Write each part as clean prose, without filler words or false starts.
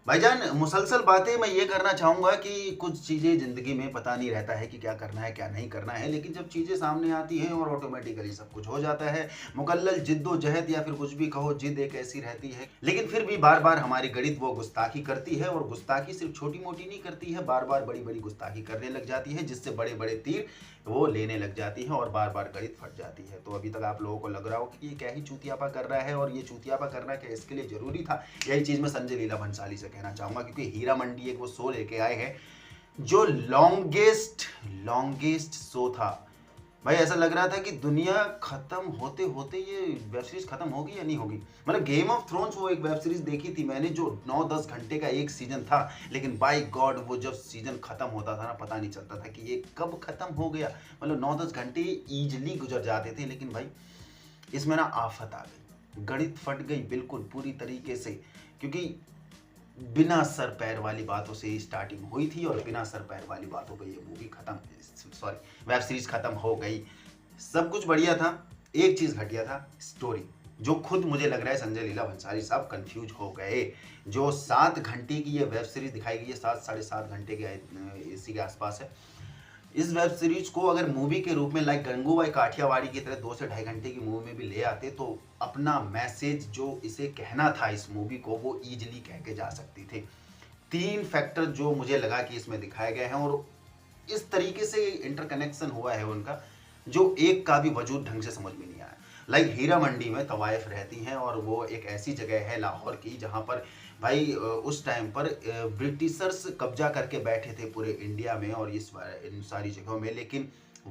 भाईजान मुसलसल बातें मैं ये करना चाहूँगा कि कुछ चीज़ें ज़िंदगी में पता नहीं रहता है कि क्या करना है, क्या नहीं करना है, लेकिन जब चीज़ें सामने आती हैं और ऑटोमेटिकली सब कुछ हो जाता है। मुकल्लल जिद्दोजहद या फिर कुछ भी कहो, जिद एक ऐसी रहती है, लेकिन फिर भी बार-बार हमारी गणित वो गुस्ताखी करती है और गुस्ताखी सिर्फ़ छोटी-मोटी नहीं करती है, बार-बार बड़ी-बड़ी गुस्ताखी करने लग जाती है, जिससे बड़े-बड़े तीर वो लेने लग जाती है और बार-बार गणित फट जाती है। तो अभी तक आप लोगों को लग रहा हो कि ये क्या ही चूतियापा कर रहा है और ये चूतियापा करना क्या इसके लिए ज़रूरी था? यही चीज़ मैं संजय लीला भंसाली से कहना चाहूँगा, क्योंकि हीरा मंडी एक वो शो लेके आए हैं जो लॉन्गेस्ट लॉन्गेस्ट शो था। भाई ऐसा लग रहा था कि दुनिया खत्म होते होते ये वेब सीरीज खत्म होगी या नहीं होगी। मतलब गेम ऑफ थ्रोन्स वो एक वेब सीरीज देखी थी मैंने जो 9-10 घंटे का एक सीजन था, लेकिन बाय गॉड वो जब सीजन खत्म होता था ना, पता नहीं चलता था कि ये कब खत्म हो गया। मतलब 9-10 घंटे इजीली गुजर जाते थे, लेकिन भाई इसमें ना आफत आ गई, गणित फट गई बिल्कुल पूरी तरीके से। क्योंकि बिना सर पैर वाली बातों से स्टार्टिंग हुई थी और बिना सर पैर वाली बातों पे ये मूवी खत्म, सॉरी वेब सीरीज खत्म हो गई। सब कुछ बढ़िया था, एक चीज घटिया था, स्टोरी। जो खुद मुझे लग रहा है संजय लीला भंसाली साहब कंफ्यूज हो गए। जो 7 घंटे की ये वेब सीरीज दिखाई गई है, 7 साढ़े 7 घंटे के इसी के आसपास है। इस वेब सीरीज को अगर मूवी के रूप में लाइक गंगूबाई काठियावाड़ी की तरह 2 से ढाई घंटे की मूवी में भी ले आते तो अपना मैसेज जो इसे कहना था इस मूवी को वो इजीली कह के जा सकती थी। 3 फैक्टर जो मुझे लगा कि इसमें दिखाए गए हैं और इस तरीके से इंटरकनेक्शन हुआ है उनका, जो एक का भी वजूद ढंग से समझ में नहीं आया। लाइक हीरा मंडी में तवाइफ रहती हैं और वो एक ऐसी जगह है लाहौर की जहाँ पर भाई उस टाइम पर ब्रिटिशर्स कब्जा करके बैठे थे पूरे इंडिया में और इन सारी जगहों में, लेकिन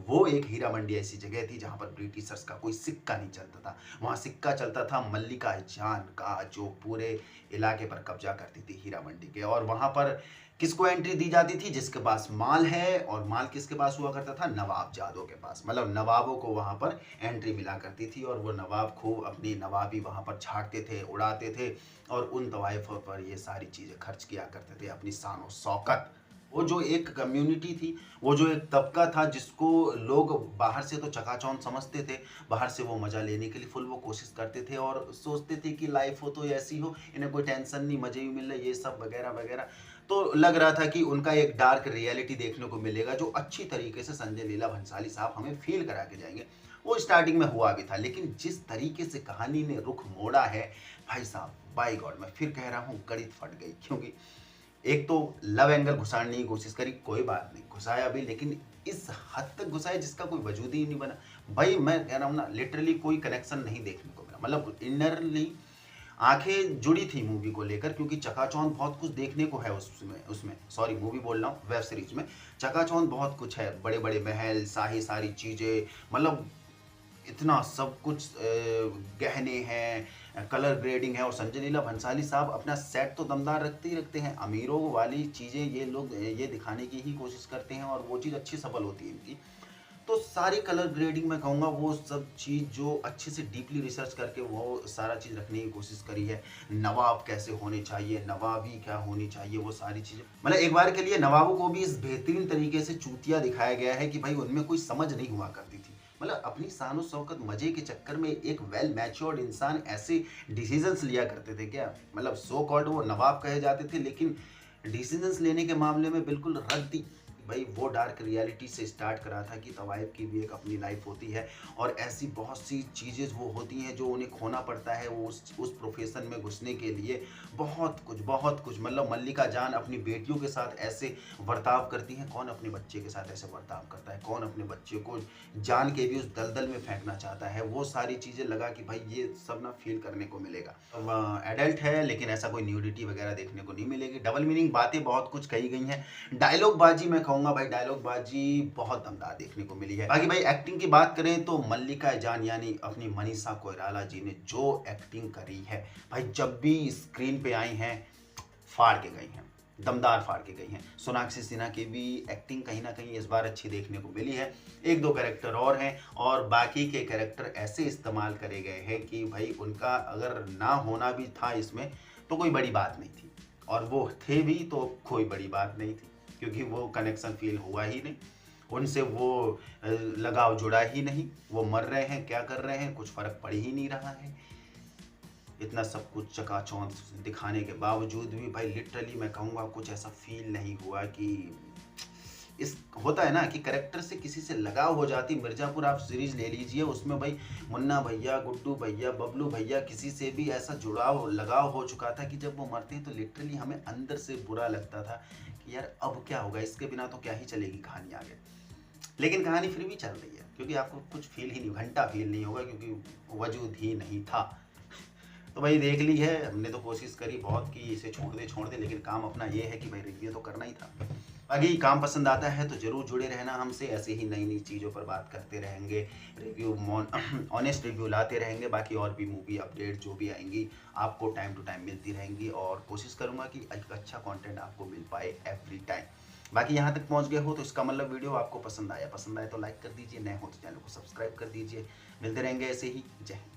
वो एक हीरा मंडी ऐसी जगह थी जहाँ पर ब्रिटिशर्स का कोई सिक्का नहीं चलता था। वहाँ सिक्का चलता था मल्लिका जान का, जो पूरे इलाके पर कब्जा करती थी हीरा मंडी के। और वहाँ पर किसको एंट्री दी जाती थी? जिसके पास माल है, और माल किसके पास हुआ करता था? नवाब जादों के पास। मतलब नवाबों को वहाँ पर एंट्री मिला करती थी और वो नवाब खूब अपनी नवाबी वहाँ पर छाटते थे, उड़ाते थे और उन तवाइफों पर ये सारी चीज़ें खर्च किया करते थे, अपनी शान और शौकत। वो जो एक कम्युनिटी थी, वो जो एक तबका था जिसको लोग बाहर से तो चकाचौंध समझते थे, बाहर से वो मज़ा लेने के लिए फुल वो कोशिश करते थे और सोचते थे कि लाइफ हो तो ऐसी हो, इन्हें कोई टेंशन नहीं, मज़े ही मिल रहे, ये सब वगैरह वगैरह। तो लग रहा था कि उनका एक डार्क रियलिटी देखने को मिलेगा जो अच्छी तरीके से संजय लीला भंसाली साहब हमें फील करा के जाएंगे। वो स्टार्टिंग में हुआ भी था, लेकिन जिस तरीके से कहानी ने रुख मोड़ा है, भाई साहब बाय गॉड मैं फिर कह रहा हूँ गणित फट गई। क्योंकि एक तो लव एंगल घुसाने की कोशिश करी, कोई बात नहीं घुसाया भी, लेकिन इस हद तक घुसाया जिसका कोई वजूद ही नहीं बना। भाई मैं कह रहा हूँ ना, लिटरली कोई कनेक्शन नहीं देखने को मिला। मतलब इनरली आंखें जुड़ी थी मूवी को लेकर, क्योंकि चकाचौंध बहुत कुछ देखने को है उसमें उसमें सॉरी मूवी बोल रहा हूँ, वेब सीरीज में चकाचौंध बहुत कुछ है, बड़े बड़े महल, शाही सारी चीज़ें, मतलब इतना सब कुछ, गहने हैं, कलर ग्रेडिंग है। और संजय लीला भंसाली साहब अपना सेट तो दमदार रखते ही रखते हैं। अमीरों वाली चीज़ें ये लोग ये दिखाने की ही कोशिश करते हैं और वो चीज़ अच्छी सफल होती है इनकी। तो सारी कलर ग्रेडिंग मैं कहूँगा वो सब चीज़ जो अच्छे से डीपली रिसर्च करके वो सारा चीज़ रखने की कोशिश करी है। नवाब कैसे होने चाहिए, नवाबी क्या होनी चाहिए, वो सारी चीज़ें, मतलब एक बार के लिए नवाबों को भी इस बेहतरीन तरीके से चूतिया दिखाया गया है कि भाई उनमें कोई समझ नहीं हुआ करती थी। मतलब अपनी शान और शौकत मजे के चक्कर में एक वेल मैच्योर्ड इंसान ऐसे डिसीजंस लिया करते थे क्या? मतलब सो कॉल्ड वो नवाब कहे जाते थे, लेकिन डिसीजंस लेने के मामले में बिल्कुल रद्दी। भाई वो डार्क रियलिटी से स्टार्ट करा था कि तवाइफ की भी एक अपनी लाइफ होती है और ऐसी बहुत सी चीज़ें वो होती हैं जो उन्हें खोना पड़ता है वो उस प्रोफेशन में घुसने के लिए। बहुत कुछ, मतलब मल्लिका जान अपनी बेटियों के साथ ऐसे बर्ताव करती हैं। कौन अपने बच्चे के साथ ऐसे बर्ताव करता है? कौन अपने बच्चे को जान के भी उस दलदल में फेंकना चाहता है? वो सारी चीज़ें लगा कि भाई ये सब ना फील करने को मिलेगा। एडल्ट है लेकिन ऐसा कोई न्यूडिटी वगैरह देखने को नहीं मिलेगी। डबल मीनिंग बातें बहुत कुछ कही गई हैं। डायलॉग बाजी मैं कहूँगा भाई, डायलॉग बाजी बहुत दमदार देखने को मिली है। बाकी भाई एक्टिंग की बात करें तो मल्लिका जान यानी अपनी मनीषा कोइराला जी ने जो एक्टिंग करी है भाई, जब भी स्क्रीन पे आई हैं फाड़ के गई हैं, दमदार फाड़ के गई हैं। सोनाक्षी सिन्हा की भी एक्टिंग कहीं ना कहीं इस बार अच्छी देखने को मिली है। एक दो कैरेक्टर और हैं और बाकी के कैरेक्टर ऐसे इस्तेमाल करे गए हैं कि भाई उनका अगर ना होना भी था इसमें तो कोई बड़ी बात नहीं थी, और वो थे भी तो कोई बड़ी बात नहीं थी, क्योंकि वो कनेक्शन फील हुआ ही नहीं, उनसे वो लगाव जुड़ा ही नहीं। वो मर रहे हैं, क्या कर रहे हैं, कुछ फर्क पड़ ही नहीं रहा है। इतना सब कुछ चकाचौंध दिखाने के बावजूद भी भाई लिटरली मैं कहूँगा कुछ ऐसा फ़ील नहीं हुआ कि इस होता है ना कि कैरेक्टर से किसी से लगाव हो जाती। मिर्ज़ापुर आप सीरीज़ ले लीजिए, उसमें भाई मुन्ना भैया, गुड्डू भैया, बबलू भैया किसी से भी ऐसा जुड़ाव लगाव हो चुका था कि जब वो मरते हैं तो लिटरली हमें अंदर से बुरा लगता था कि यार अब क्या होगा, इसके बिना तो क्या ही चलेगी कहानी आगे। लेकिन कहानी फिर भी चल रही है क्योंकि आपको कुछ फ़ील ही नहीं, घंटा फ़ील नहीं होगा क्योंकि वजूद ही नहीं था। तो भाई देख ली है, हमने तो कोशिश करी बहुत कि इसे छोड़ दे, लेकिन काम अपना ये है कि भाई रिव्यू तो करना ही था। बाकी काम पसंद आता है तो ज़रूर जुड़े रहना हमसे, ऐसे ही नई-नई चीज़ों पर बात करते रहेंगे, रिव्यू ऑनेस्ट रिव्यू लाते रहेंगे। बाकी और भी मूवी अपडेट जो भी आएँगी आपको टाइम टू टाइम मिलती रहेंगी और कोशिश करूँगा कि एक अच्छा कंटेंट आपको मिल पाए एवरी टाइम। बाकी यहाँ तक पहुँच गए हो तो इसका मतलब वीडियो आपको पसंद आया तो लाइक कर दीजिए, नए हो तो चैनल को सब्सक्राइब कर दीजिए। मिलते रहेंगे ऐसे ही, जय हिंद।